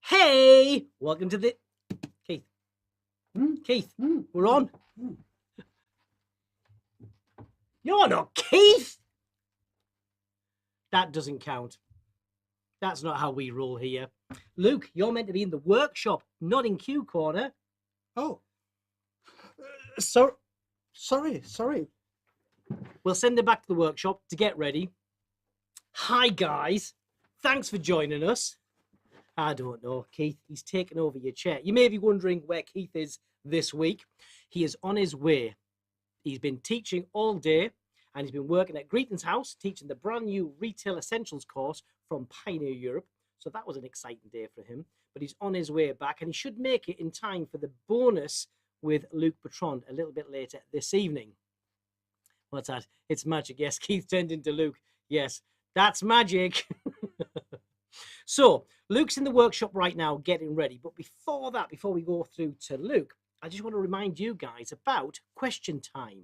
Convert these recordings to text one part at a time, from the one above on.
Hey! Welcome to the... Keith. Keith, we're on. You're not Keith! That doesn't count. That's not how we roll here. Luke, you're meant to be in the workshop, not in Q Corner. Oh. Sorry. We'll send him back to the workshop to get ready. Hi, guys. Thanks for joining us. I don't know, Keith. He's taken over your chair. You may be wondering where Keith is this week. He is on his way. He's been teaching all day, and he's been working at Greeting's house, teaching the brand new Retail Essentials course from Pioneer Europe. So that was an exciting day for him. But he's on his way back, and he should make it in time for the bonus with Luc Bertrand a little bit later this evening. What's that? It's magic. Yes, Keith turned into Luke. Yes, that's magic. So, Luke's in the workshop right now getting ready. But before that, before we go through to Luke, I just want to remind you guys about question time.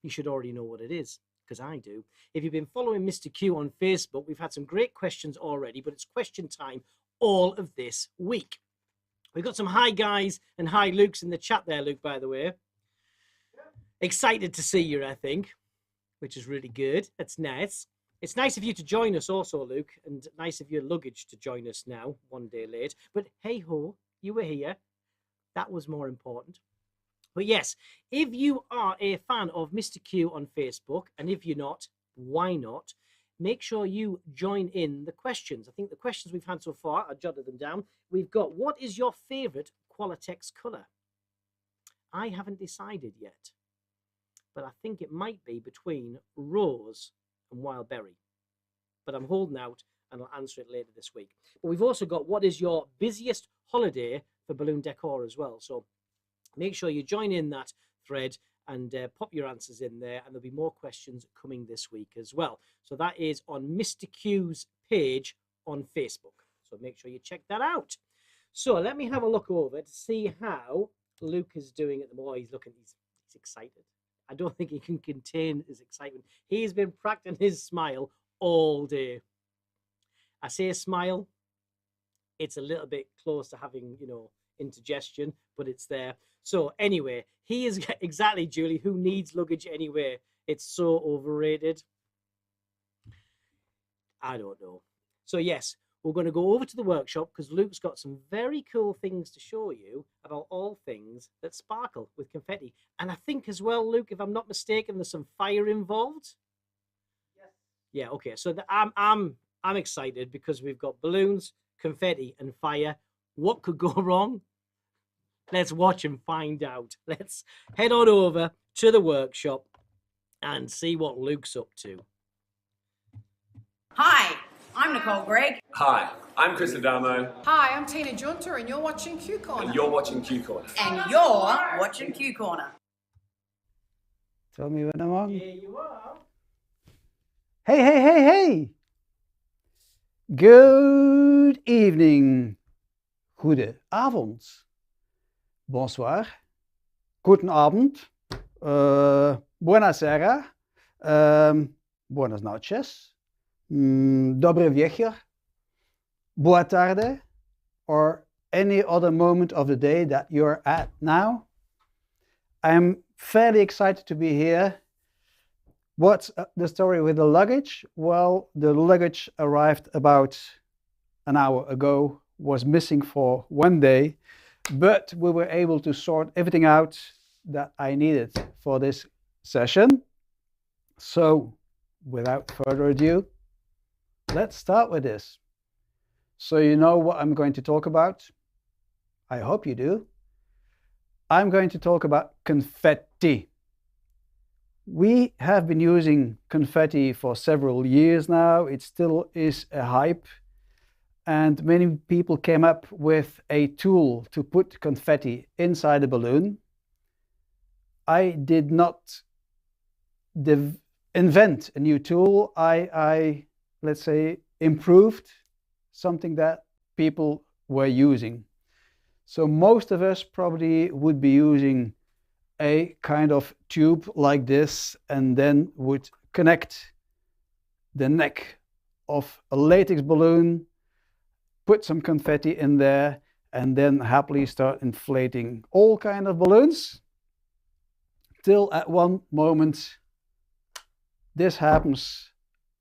You should already know what it is, because I do. If you've been following Mr. Q on Facebook, we've had some great questions already, but it's question time all of this week. We've got some hi guys and hi Lukes in the chat there, Luke, by the way. Excited to see you, I think, which is really good. That's nice. It's nice of you to join us also, Luke, and nice of your luggage to join us now, one day late. But hey-ho, you were here. That was more important. But yes, if you are a fan of Mr. Q on Facebook, and if you're not, why not? Make sure you join in the questions. I think the questions we've had so far, I jotted them down. We've got, what is your favorite Qualitex color? I haven't decided yet, but I think it might be between rose and wild berry. But I'm holding out, and I'll answer it later this week. But we've also got, what is your busiest holiday for balloon decor as well? So make sure you join in that thread and pop your answers in there, and there'll be more questions coming this week as well. So that is on Mr. Q's page on Facebook. So make sure you check that out. So let me have a look over to see how Luke is doing at the moment. He's looking, he's excited. I don't think he can contain his excitement. He's been practicing his smile all day. I say smile, it's a little bit close to having, you know, indigestion, but it's there. So anyway, he is exactly, Julie, who needs luggage anyway? It's so overrated. I don't know. So yes, we're going to go over to the workshop because Luke's got some very cool things to show you about all things that sparkle with confetti. And I think as well, Luke, if I'm not mistaken, there's some fire involved. Yes. Yeah. Okay. So I'm excited because we've got balloons, confetti, and fire. What could go wrong? Let's watch and find out. Let's head on over to the workshop and see what Luke's up to. Hi, I'm Nicole Gregg. Hi, I'm Chris Adamo. Hi, I'm Tina Junter, and you're watching Q Corner. And you're watching Q Corner. And you're watching Q Corner. Tell me when I'm on. Here you are. Hey, hey, hey, hey. Good evening. Goede avond. Bonsoir. Guten Abend. Buonasera. Buenas noches. Dobry wieczór. Boa tarde. Or any other moment of the day that you're at now. I'm fairly excited to be here. What's the story with the luggage? Well, the luggage arrived about an hour ago, was missing for one day, but we were able to sort everything out that I needed for this session. So, without further ado, let's start with this. So you know what I'm going to talk about? I hope you do. I'm going to talk about confetti. We have been using confetti for several years now. It still is a hype. And many people came up with a tool to put confetti inside a balloon. I did not invent a new tool. I, let's say, improved something that people were using. So most of us probably would be using a kind of tube like this and then would connect the neck of a latex balloon, put some confetti in there, and then happily start inflating all kind of balloons till at one moment this happens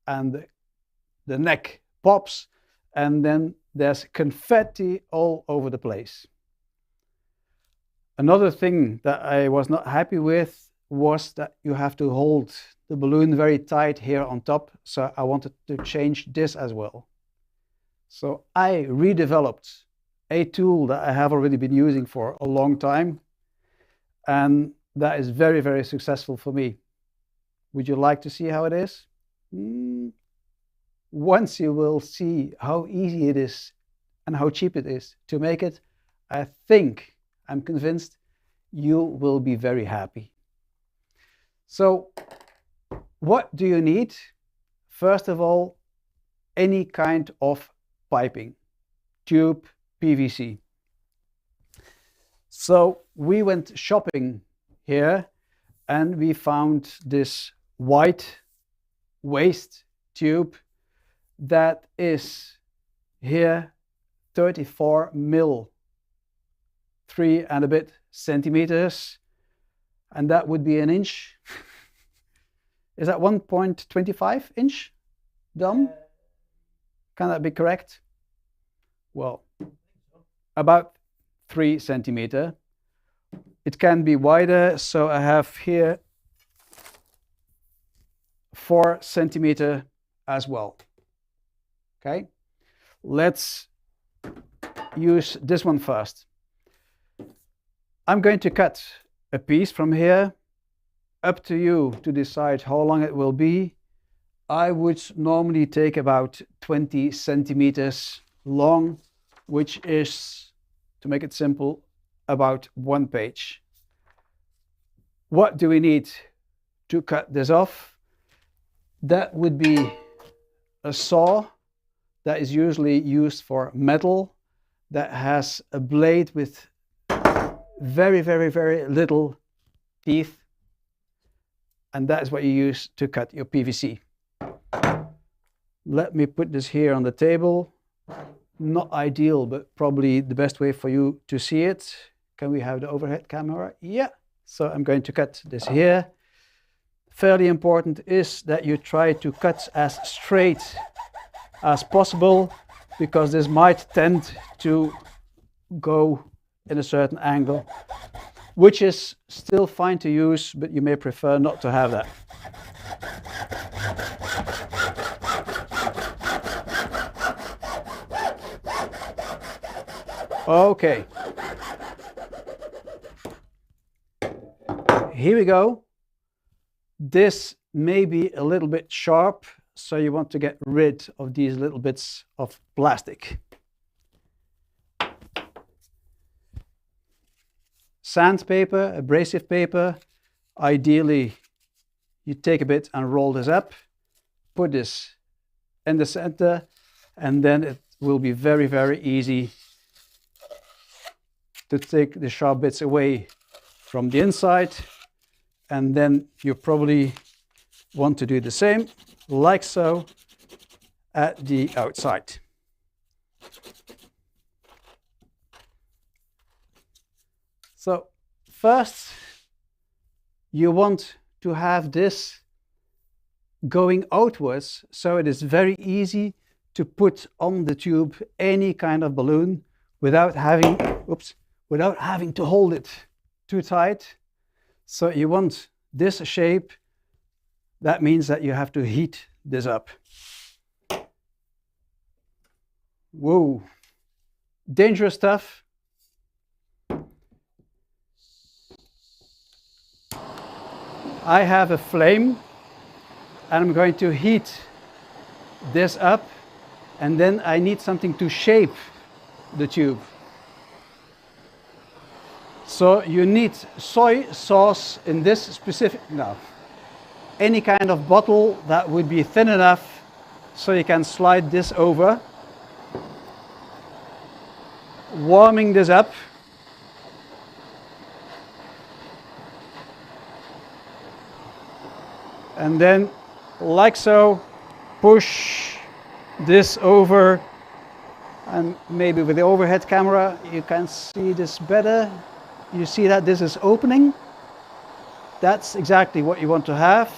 and the neck pops and then there's confetti all over the place. Another thing that I was not happy with was that you have to hold the balloon very tight here on top, so I wanted to change this as well. So I redeveloped a tool that I have already been using for a long time, and that is very, very successful for me. Would you like to see how it is? Once you will see how easy it is and how cheap it is to make it, I'm convinced you will be very happy. So what do you need? First of all, any kind of piping, tube, PVC. So we went shopping here and we found this white waste tube that is here 34 mil, 3 and a bit centimeters, and that would be an inch. Is that 1.25 inch, Dom? Can that be correct? Well, about 3 centimeter. It can be wider, so I have here 4 centimeter as well. Okay, let's use this one first. I'm going to cut a piece from here. Up to you to decide how long it will be. I would normally take about 20 centimeters long, which is, to make it simple, about 1 page. What do we need to cut this off? That would be a saw that is usually used for metal, that has a blade with very, very, very little teeth, and that is what you use to cut your PVC. Let me put this here on the table. Not ideal, but probably the best way for you to see it. Can we have the overhead camera? Yeah. So I'm going to cut this here. Fairly important is that you try to cut as straight as possible, because this might tend to go in a certain angle, which is still fine to use, but you may prefer not to have that. Okay. Here we go. This may be a little bit sharp, so you want to get rid of these little bits of plastic. Sandpaper, abrasive paper, ideally you take a bit and roll this up, put this in the center, and then it will be very, very easy to take the sharp bits away from the inside. And then you probably want to do the same, like so, at the outside. So first, you want to have this going outwards, so it is very easy to put on the tube any kind of balloon without having, without having to hold it too tight. So you want this shape. That means that you have to heat this up. Whoa, dangerous stuff. I have a flame and I'm going to heat this up, and then I need something to shape the tube. So you need soy sauce in this specific, no, any kind of bottle that would be thin enough so you can slide this over. Warming this up. And then, like so, push this over, and maybe with the overhead camera you can see this better. You see that this is opening. That's exactly what you want to have.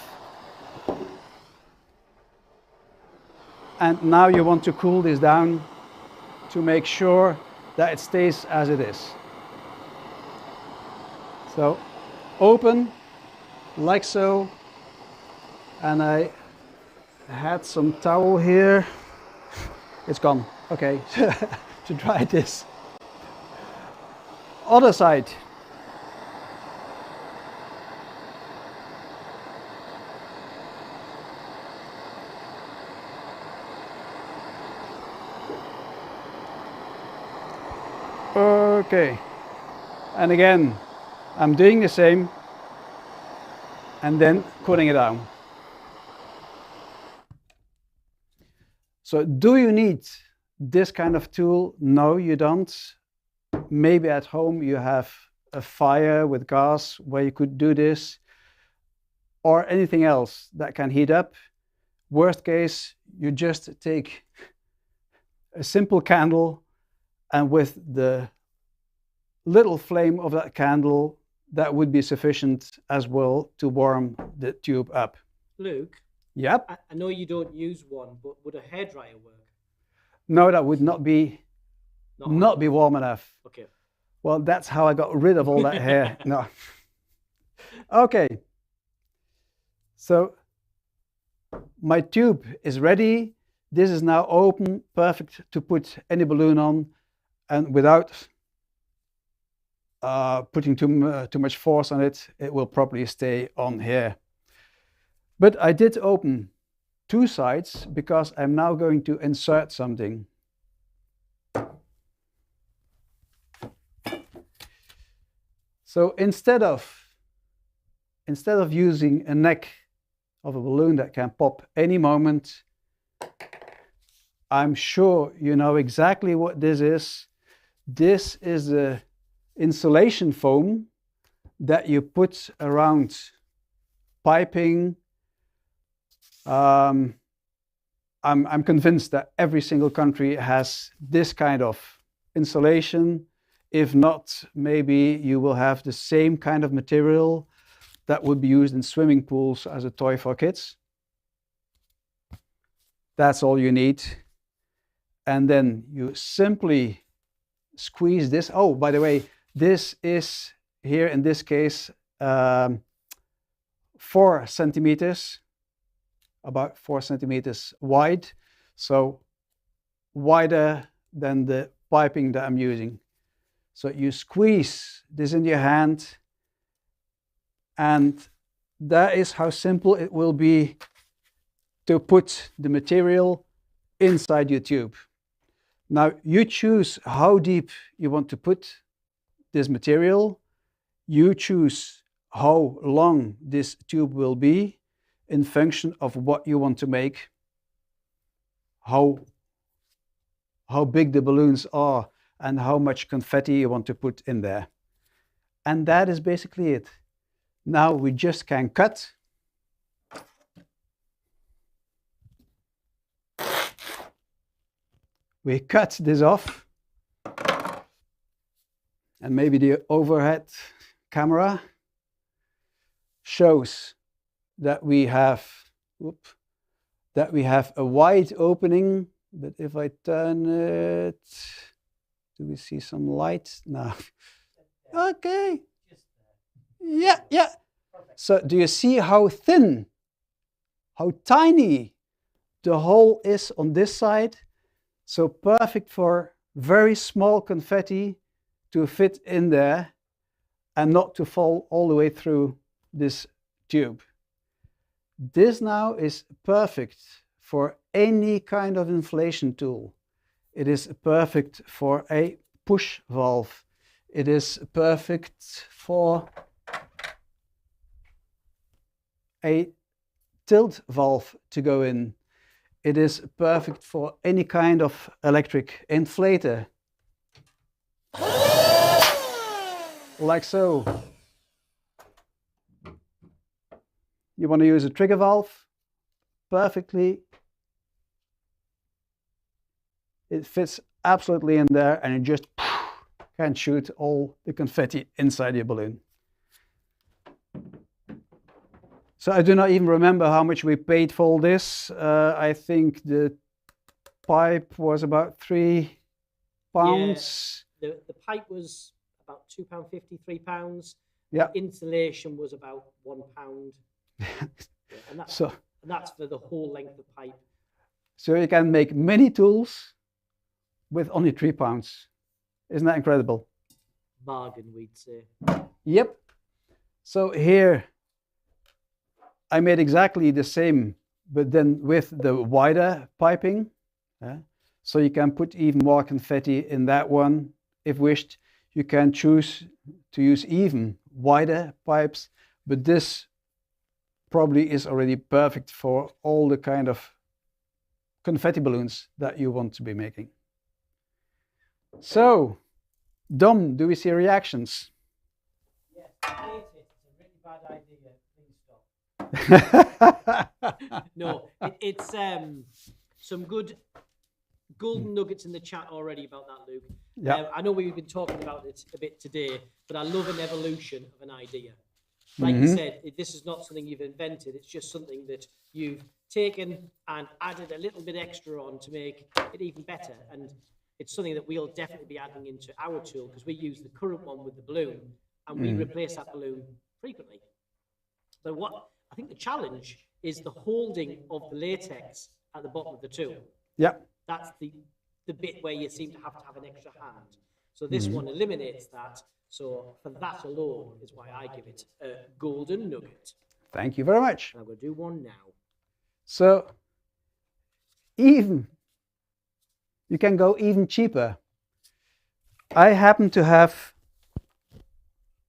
And now you want to cool this down to make sure that it stays as it is. So open, like so. And I had some towel here. It's gone. Okay, to dry this. Other side. Okay, and again, I'm doing the same and then cooling it down. So do you need this kind of tool? No, you don't. Maybe at home you have a fire with gas where you could do this, or anything else that can heat up. Worst case, you just take a simple candle, and with the little flame of that candle, that would be sufficient as well to warm the tube up. Luke? Yep. I know you don't use one, but would a hairdryer work? No, that would not be warm enough. Okay. Well, that's how I got rid of all that hair. No. Okay. So my tube is ready. This is now open, perfect to put any balloon on, and without putting too much force on it, it will probably stay on here. But I did open two sides because I'm now going to insert something. So instead of using a neck of a balloon that can pop any moment, I'm sure you know exactly what this is. This is the insulation foam that you put around piping. I'm convinced that every single country has this kind of insulation. If not, maybe you will have the same kind of material that would be used in swimming pools as a toy for kids. That's all you need. And then you simply squeeze this. Oh, by the way, this is here in this case 4 centimeters, about 4 centimeters wide, so wider than the piping that I'm using. So you squeeze this in your hand, and that is how simple it will be to put the material inside your tube. Now you choose how deep you want to put this material. You choose how long this tube will be in function of what you want to make, how big the balloons are, and how much confetti you want to put in there. And that is basically it. Now we just can cut. We cut this off. And maybe the overhead camera shows that we have a wide opening, but if I turn it, do we see some light? No. Okay. Yeah. So do you see how thin, how tiny the hole is on this side? So perfect for very small confetti to fit in there and not to fall all the way through this tube. This now is perfect for any kind of inflation tool. It is perfect for a push valve. It is perfect for a tilt valve to go in. It is perfect for any kind of electric inflator. Like so. You want to use a trigger valve? Perfectly. It fits absolutely in there and it just can shoot all the confetti inside your balloon. So I do not even remember how much we paid for this. I think the pipe was about £3. Yeah, the pipe was about £2.50, £3. Yeah. The insulation was about £1. And that's for the whole length of pipe. So you can make many tools with only £3. Isn't that incredible? Bargain, we'd say. Yep. So here I made exactly the same, but then with the wider piping. So you can put even more confetti in that one. If wished, you can choose to use even wider pipes, but this probably is already perfect for all the kind of confetti balloons that you want to be making. So, Dom, do we see reactions? Yes, I hate it. It's a really bad idea. Please stop. No, it's some good golden nuggets in the chat already about that, Luke. Yeah. I know we've been talking about it a bit today, but I love an evolution of an idea. Like you said, this is not something you've invented. It's just something that you've taken and added a little bit extra on to make it even better. And it's something that we'll definitely be adding into our tool because we use the current one with the balloon and we replace that balloon frequently. But what I think the challenge is the holding of the latex at the bottom of the tool. Yeah. That's the bit where you seem to have an extra hand. So this one eliminates that. So for that alone is why I give it a golden nugget. Thank you very much. And I'm going to do one now. So you can go even cheaper. I happen to have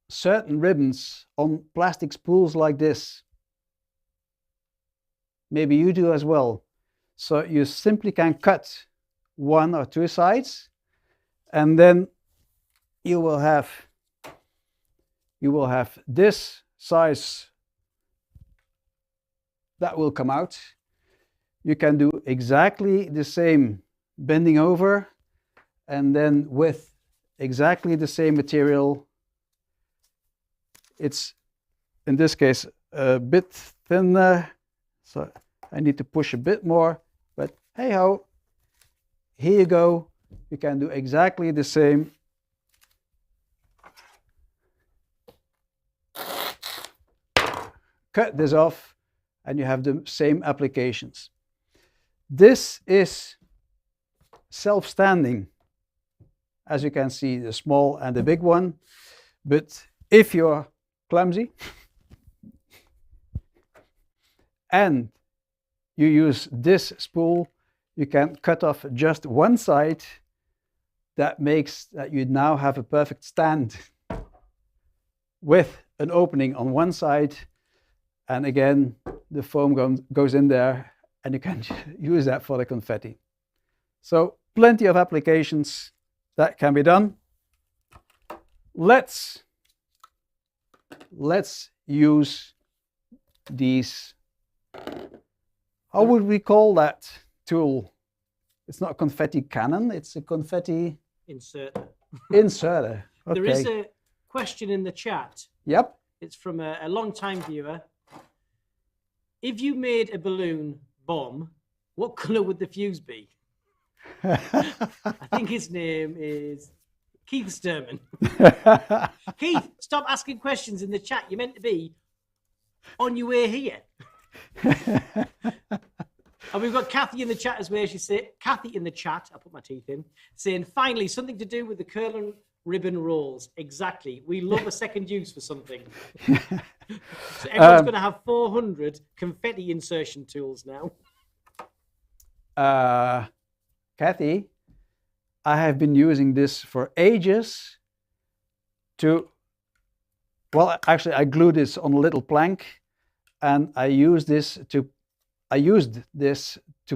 certain ribbons on plastic spools like this. Maybe you do as well. So you simply can cut one or two sides, and then you will have this size that will come out. You can do exactly the same bending over, and then with exactly the same material. It's in this case a bit thinner, so I need to push a bit more, but hey ho, here you go. You can do exactly the same. Cut this off and you have the same applications. This is self-standing, as you can see, the small and the big one. But if you're clumsy and you use this spool, you can cut off just one side. That makes that you now have a perfect stand with an opening on one side. And again, the foam goes in there and you can use that for the confetti. So plenty of applications that can be done. Let's use these. How would we call that tool? It's not a confetti cannon, it's a confetti Inserter. inserter. Okay. There is a question in the chat. Yep. It's from a long-time viewer. If you made a balloon bomb, what colour would the fuse be? I think his name is Keith Stirman. Keith, stop asking questions in the chat. You're meant to be on your way here. And we've got Kathy in the chat as well. She said, Kathy in the chat, I'll put my teeth in, saying, finally, something to do with the curl and ribbon rolls. Exactly. We love a second use for something. So everyone's going to have 400 confetti insertion tools now. Kathy, I have been using this for ages to, well, actually I glue this on a little plank and I used this to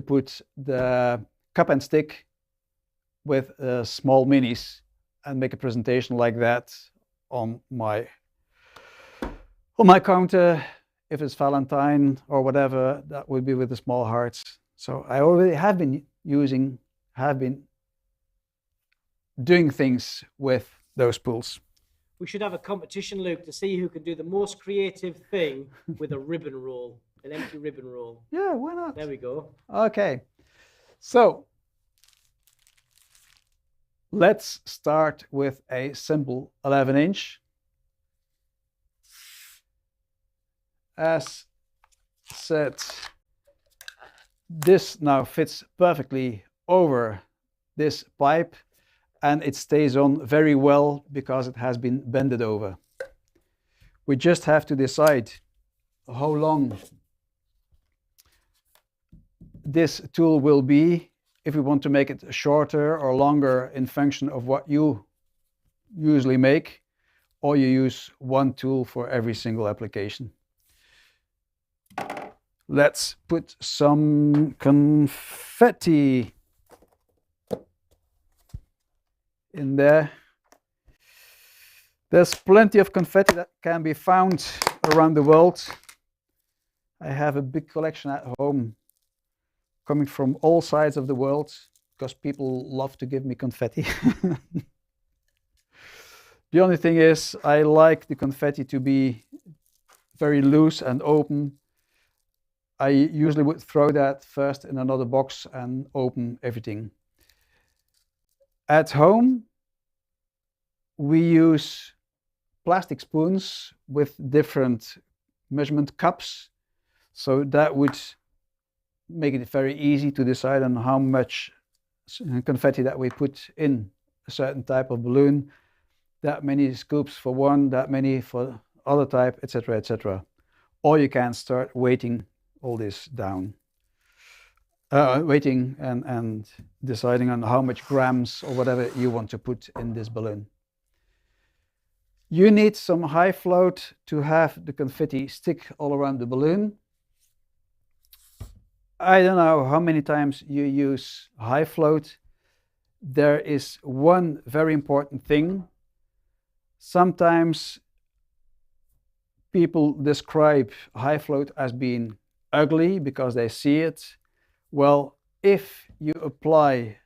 put the cup and stick with small minis and make a presentation like that on my counter. If it's Valentine or whatever, that would be with the small hearts. So I already have been doing things with those spools. We should have a competition, Luke, to see who can do the most creative thing with a ribbon roll, an empty ribbon roll. Yeah, why not? There we go. Okay, so let's start with a simple 11-inch. As said, this now fits perfectly over this pipe and it stays on very well because it has been bended over. We just have to decide how long this tool will be, if we want to make it shorter or longer in function of what you usually make, or you use one tool for every single application. Let's put some confetti in there. There's plenty of confetti that can be found around the world. I have a big collection at home coming from all sides of the world because people love to give me confetti. The only thing is I like the confetti to be very loose and open. I usually would throw that first in another box and open everything. At home, we use plastic spoons with different measurement cups. So that would make it very easy to decide on how much confetti that we put in a certain type of balloon. That many scoops for one, that many for other type, etc., etc. Or you can start weighting all this down. Weighting and deciding on how much grams or whatever you want to put in this balloon. You need some high float to have the confetti stick all around the balloon. I don't know how many times you use high float. There is one very important thing. Sometimes people describe high float as being ugly because they see it. Well, if you apply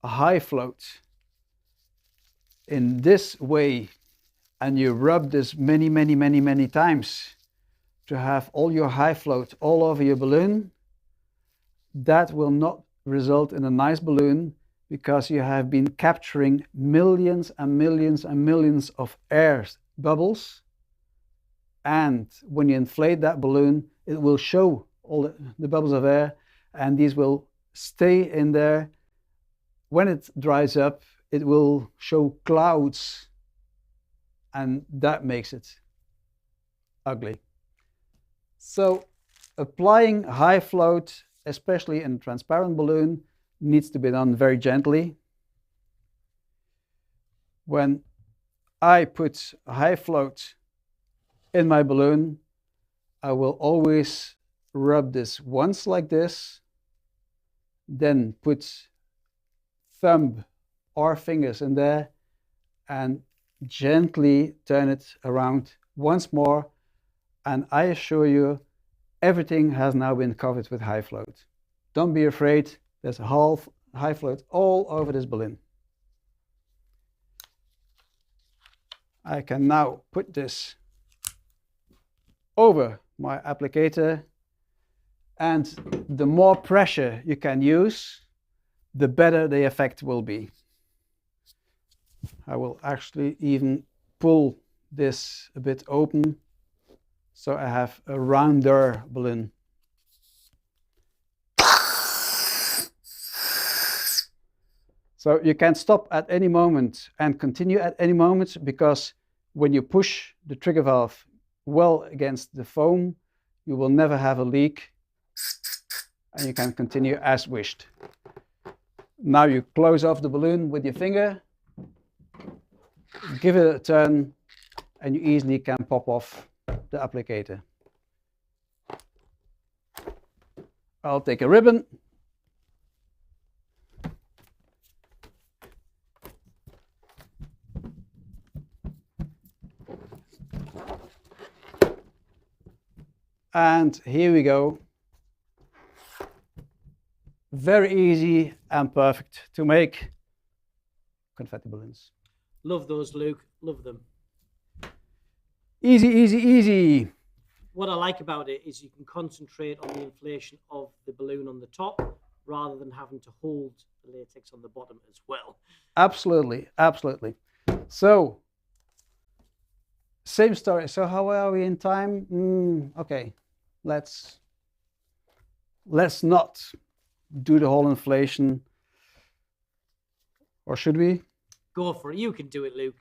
a high float in this way and you rub this many times to have all your high float all over your balloon, that will not result in a nice balloon because you have been capturing millions and millions and millions of air bubbles. And when you inflate that balloon, it will show all the bubbles of air, and these will stay in there. When it dries up, it will show clouds, and that makes it ugly. So applying high float, especially in a transparent balloon, needs to be done very gently. When I put high float in my balloon, I will always rub this once like this, then put thumb or fingers in there and gently turn it around once more, and I assure you everything has now been covered with high float. Don't be afraid, there's a high float all over this balloon. I can now put this over my applicator, and the more pressure you can use, the better the effect will be. I will actually even pull this a bit open so I have a rounder balloon. So you can stop at any moment and continue at any moment, because when you push the trigger valve well against the foam, you will never have a leak and you can continue as wished. Now you close off the balloon with your finger, give it a turn, and you easily can pop off the applicator. I'll take a ribbon. And here we go. Very easy and perfect to make confetti balloons. Love those, Luke. Love them. Easy, easy, easy. What I like about it is you can concentrate on the inflation of the balloon on the top rather than having to hold the latex on the bottom as well. Absolutely, absolutely. So, same story. So how are we in time? Okay, let's not do the whole inflation. Or should we? Go for it. You can do it, Luke.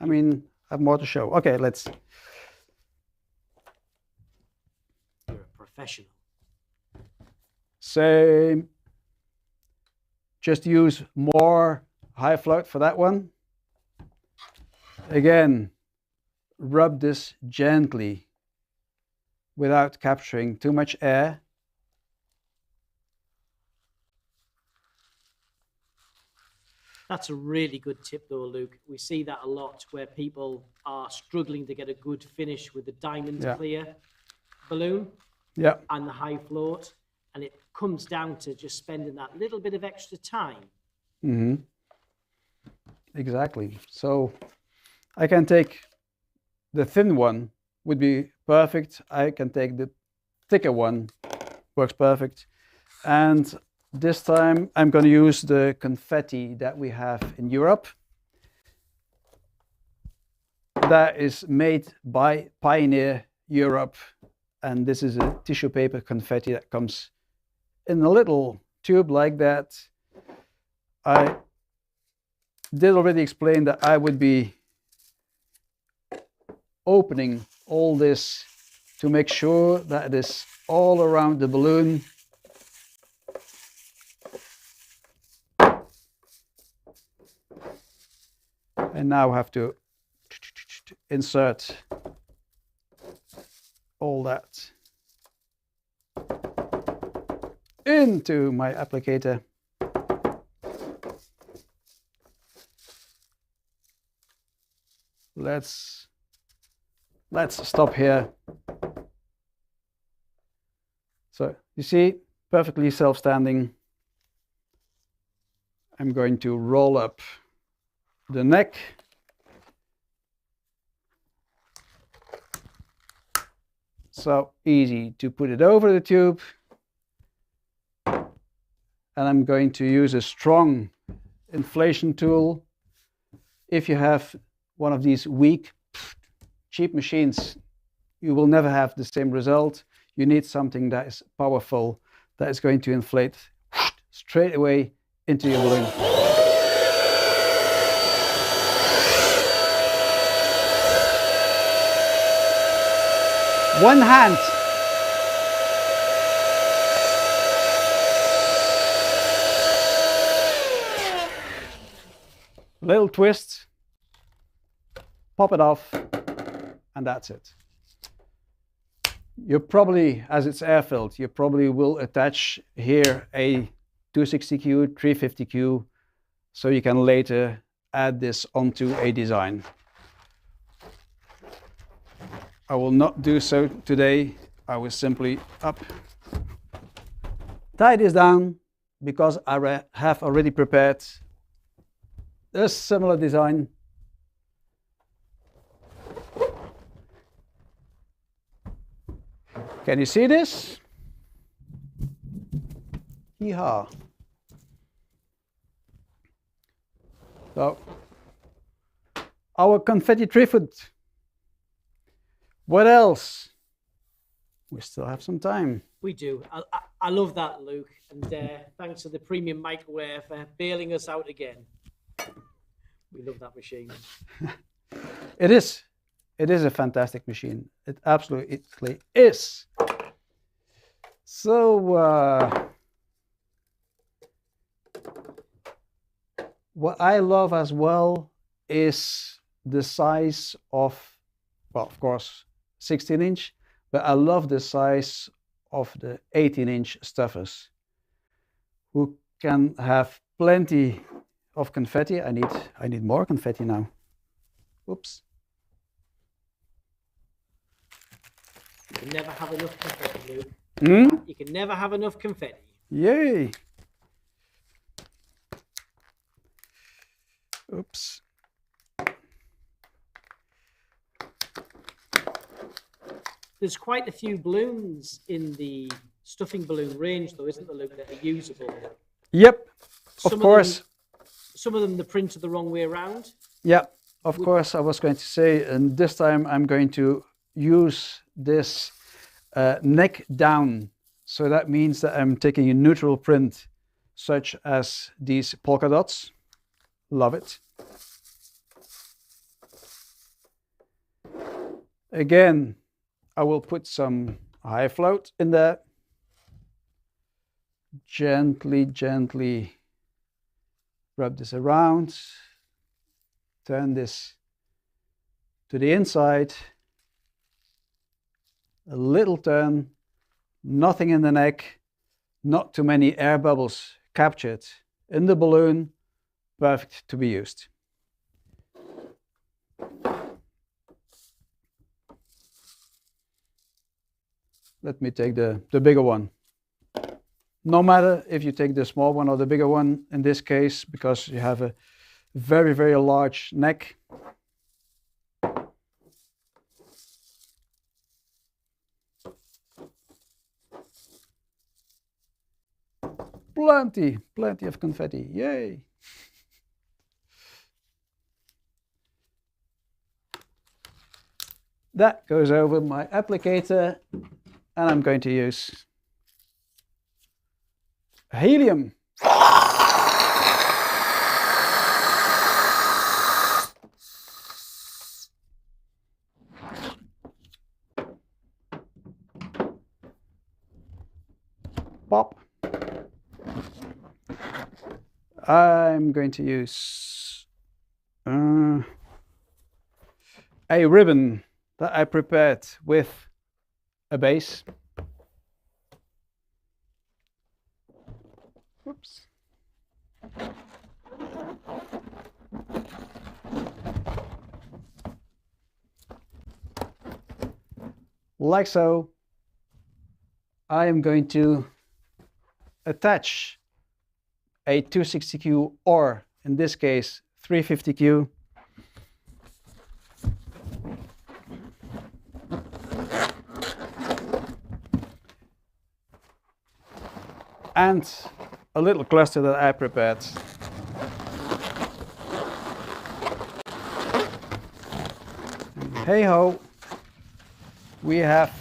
I mean, I have more to show. Okay, let's. You're a professional. Same. Just use more high float for that one. Again, rub this gently without capturing too much air. That's a really good tip though, Luke. We see that a lot where people are struggling to get a good finish with the diamond clear balloon and the high float. And it comes down to just spending that little bit of extra time. Mm-hmm. Exactly. So I can take the thin one, would be perfect. I can take the thicker one, works perfect. And this time I'm going to use the confetti that we have in Europe. That is made by Pioneer Europe. And this is a tissue paper confetti that comes in a little tube like that. I did already explain that I would be opening all this to make sure that it is all around the balloon. And now I have to insert all that into my applicator. Let's stop here. So you see, perfectly self-standing. I'm going to roll up the neck. So easy to put it over the tube. And I'm going to use a strong inflation tool. If you have one of these weak, cheap machines, you will never have the same result. You need something that is powerful, that is going to inflate straight away into your balloon. One hand little twist, pop it off, and that's it. You probably, as it's air filled, you probably will attach here a 260Q, 350Q, so you can later add this onto a design. I will not do so today. I will simply tie this down because I have already prepared a similar design. Can you see this? Yeehaw. So, our confetti trifid. What else? We still have some time. We do. I love that, Luke. And thanks to the premium microwave for bailing us out again. We love that machine. It is a fantastic machine. It absolutely is. So, what I love as well is the size of, well, of course, 16-inch, but I love the size of the 18-inch stuffers, who can have plenty of confetti. I need more confetti now. Oops. You can never have enough confetti, Luke. Hmm? You can never have enough confetti. Yay! Oops. There's quite a few balloons in the stuffing balloon range, though, isn't there, Luke, that are usable? Yep, of course. Some of them, the print are the wrong way around. Yeah, of course, I was going to say, and this time I'm going to use this neck down. So that means that I'm taking a neutral print, such as these polka dots. Love it. Again, I will put some high float in there. Gently, gently rub this around. Turn this to the inside. A little turn, nothing in the neck, not too many air bubbles captured in the balloon. Perfect to be used. Let me take the bigger one. No matter if you take the small one or the bigger one in this case, because you have a very, very large neck. Plenty of confetti, yay! That goes over my applicator, and I'm going to use helium. Pop. I'm going to use a ribbon that I prepared with a base. Oops. Like so. I am going to attach a 260Q, or in this case 350Q, and a little cluster that I prepared. Hey ho, we have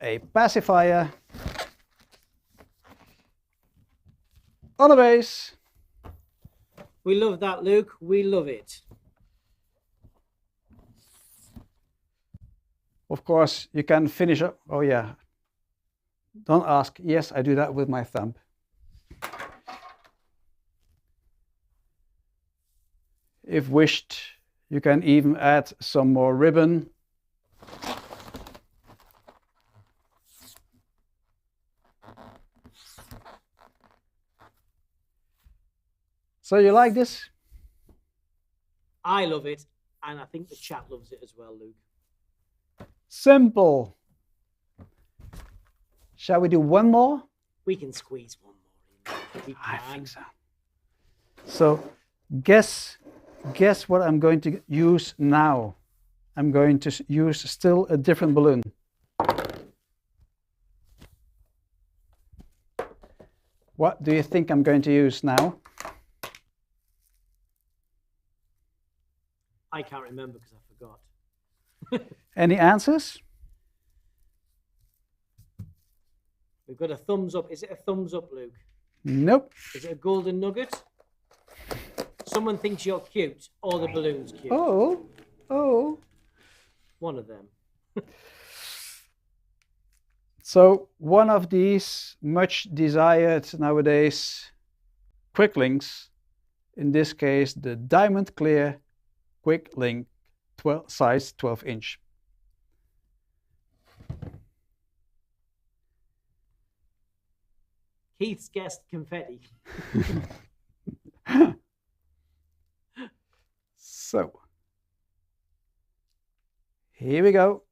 a pacifier on a base. We love that, Luke. We love it. Of course, you can finish up. Oh yeah. Don't ask. Yes, I do that with my thumb. If wished, you can even add some more ribbon. So you like this? I love it, and I think the chat loves it as well, Luke. Simple. Shall we do one more? We can squeeze one more in. We I can. think so. So guess what I'm going to use now. I'm going to use still a different balloon. What do you think I'm going to use now? I can't remember because I forgot. Any answers? We've got a thumbs up. Is it a thumbs up, Luke? Nope. Is it a golden nugget? Someone thinks you're cute, or the balloon's cute. Oh. One of them. So one of these much desired nowadays quick links, in this case the diamond clear quick link size 12-inch. Keith's guessed confetti. So here we go.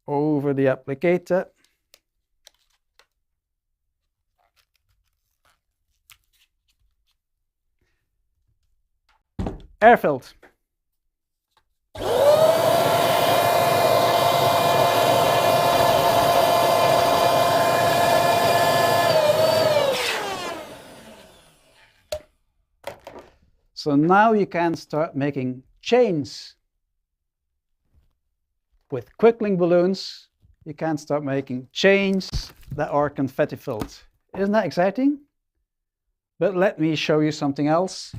Over the applicator. Air filled. So now you can start making chains. With quick link balloons, you can start making chains that are confetti filled. Isn't that exciting? But let me show you something else.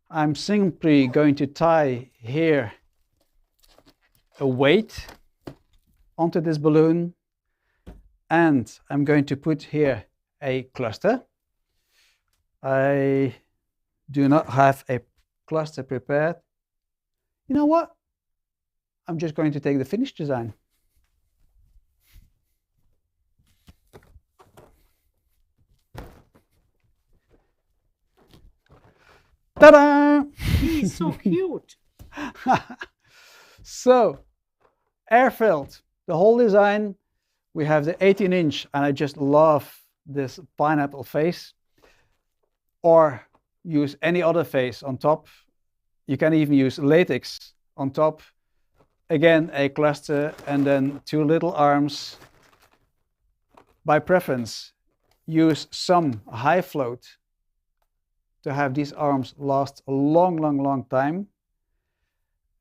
I'm simply going to tie here a weight onto this balloon, and I'm going to put here a cluster. I do not have a cluster prepared. You know what? I'm just going to take the finished design. Ta-da! He's so cute. So, air filled. The whole design. We have the 18-inch, and I just love this pineapple face. Or use any other face on top. You can even use latex on top. Again, a cluster, and then two little arms. By preference, use some high float to have these arms last a long time.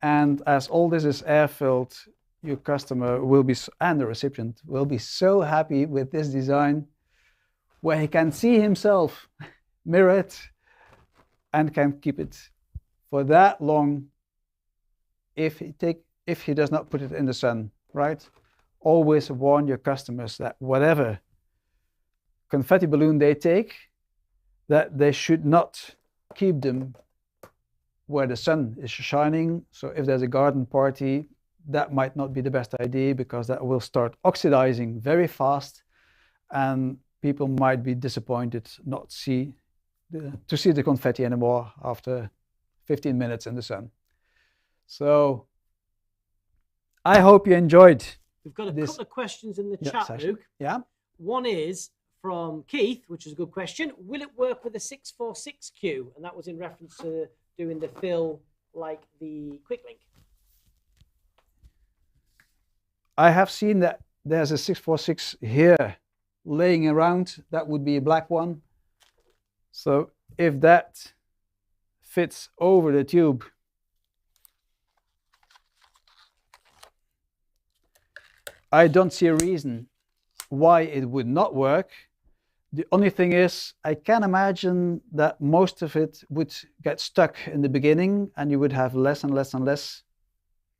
And as all this is air filled, your customer will be, and the recipient will be so happy with this design, where he can see himself mirrored and can keep it for that long if he does not put it in the sun, right? Always warn your customers that whatever confetti balloon they take, that they should not keep them where the sun is shining. So if there's a garden party, that might not be the best idea, because that will start oxidizing very fast, and people might be disappointed not to see the confetti anymore after 15 minutes in the sun. So I hope you enjoyed. We've got a couple of questions in the chat, session. Luke. Yeah. One is from Keith, which is a good question. Will it work with a 646Q? And that was in reference to doing the fill like the quick link. I have seen that there's a 646 here laying around. That would be a black one. So if that fits over the tube, I don't see a reason why it would not work. The only thing is, I can imagine that most of it would get stuck in the beginning, and you would have less and less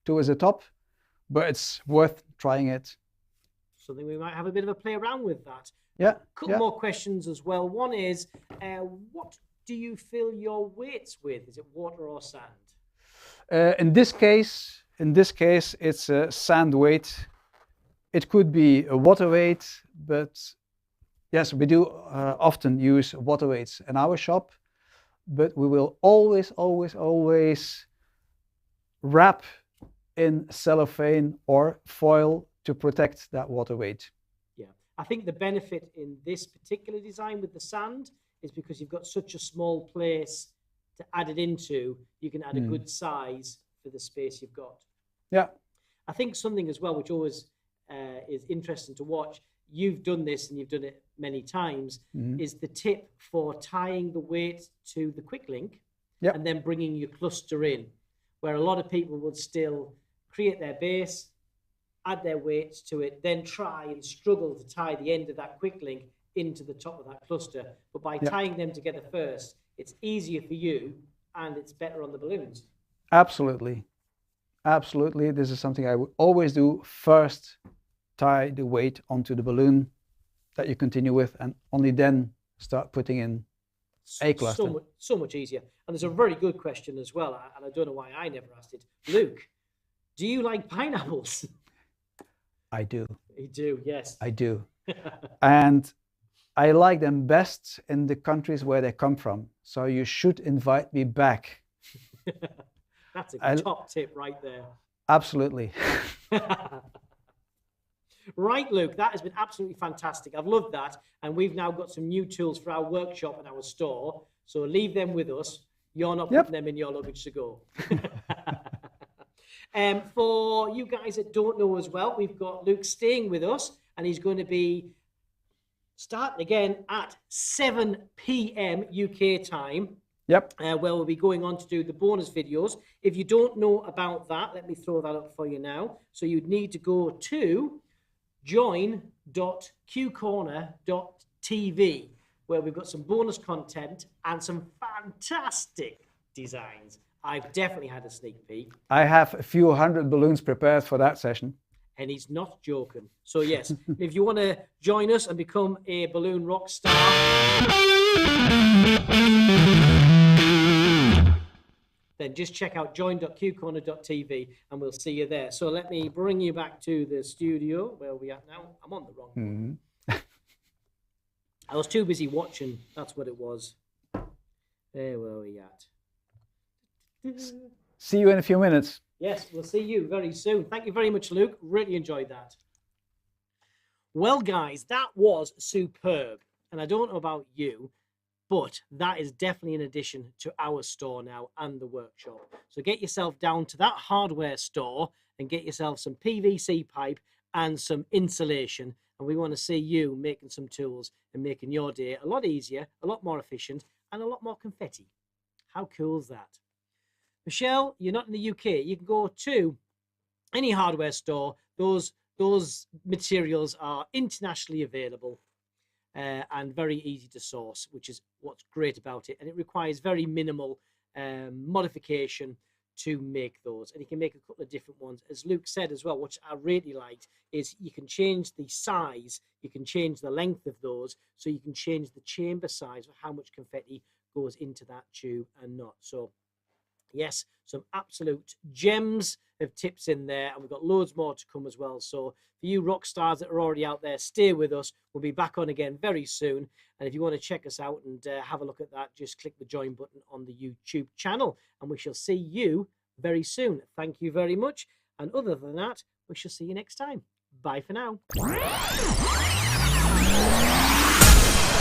towards the top, but it's worth trying it. something we might have a bit of a play around with that. Yeah. Couple more questions as well. One is, what do you fill your weights with? Is it water or sand? In this case, it's a sand weight. It could be a water weight, but yes, we do often use water weights in our shop. But we will always wrap in cellophane or foil to protect that water weight. Yeah, I think the benefit in this particular design with the sand is because you've got such a small place to add it into, you can add a good size for the space you've got. Yeah. I think something as well, which always is interesting to watch, you've done this and you've done it many times, is the tip for tying the weight to the quick link and then bringing your cluster in, where a lot of people would still create their base, add their weights to it, then try and struggle to tie the end of that quick link into the top of that cluster. But by tying them together first, it's easier for you and it's better on the balloons. Absolutely. Absolutely. This is something I would always do. First, tie the weight onto the balloon that you continue with, and only then start putting in a cluster. So much easier. And there's a very good question as well, and I don't know why I never asked it. Luke, do you like pineapples? I do. You do, yes. I do. And I like them best in the countries where they come from. So you should invite me back. That's a top tip right there. Absolutely. Right, Luke, that has been absolutely fantastic. I've loved that. And we've now got some new tools for our workshop and our store. So leave them with us. You're not putting them in your luggage to go. For you guys that don't know as well, we've got Luke staying with us, and he's going to be starting again at 7 p.m. UK time. Yep. Where we'll be going on to do the bonus videos. If you don't know about that, let me throw that up for you now. So you'd need to go to join.qcorner.tv, where we've got some bonus content and some fantastic designs. I've definitely had a sneak peek. I have a few hundred balloons prepared for that session. And he's not joking. So yes, if you want to join us and become a balloon rock star, then just check out join.qcorner.tv and we'll see you there. So let me bring you back to the studio. Where are we at now? I'm on the wrong one. I was too busy watching. That's what it was. There were we at. See you in a few minutes. Yes, we'll see you very soon. Thank you very much, Luke. Really enjoyed that. Well, guys, that was superb. And I don't know about you, but that is definitely an addition to our store now and the workshop. So get yourself down to that hardware store and get yourself some PVC pipe and some insulation. And we want to see you making some tools and making your day a lot easier, a lot more efficient, and a lot more confetti. How cool is that? Michelle, you're not in the UK. You can go to any hardware store. Those materials are internationally available and very easy to source, which is what's great about it. And it requires very minimal modification to make those. And you can make a couple of different ones. As Luke said as well, which I really liked, is you can change the size, you can change the length of those, so you can change the chamber size of how much confetti goes into that tube and not. So yes, some absolute gems of tips in there, and we've got loads more to come as well. So for you rock stars that are already out there, stay with us. We'll be back on again very soon. And if you want to check us out and have a look at that, just click the join button on the YouTube channel, and we shall see you very soon. Thank you very much. And other than that, we shall see you next time. Bye for now.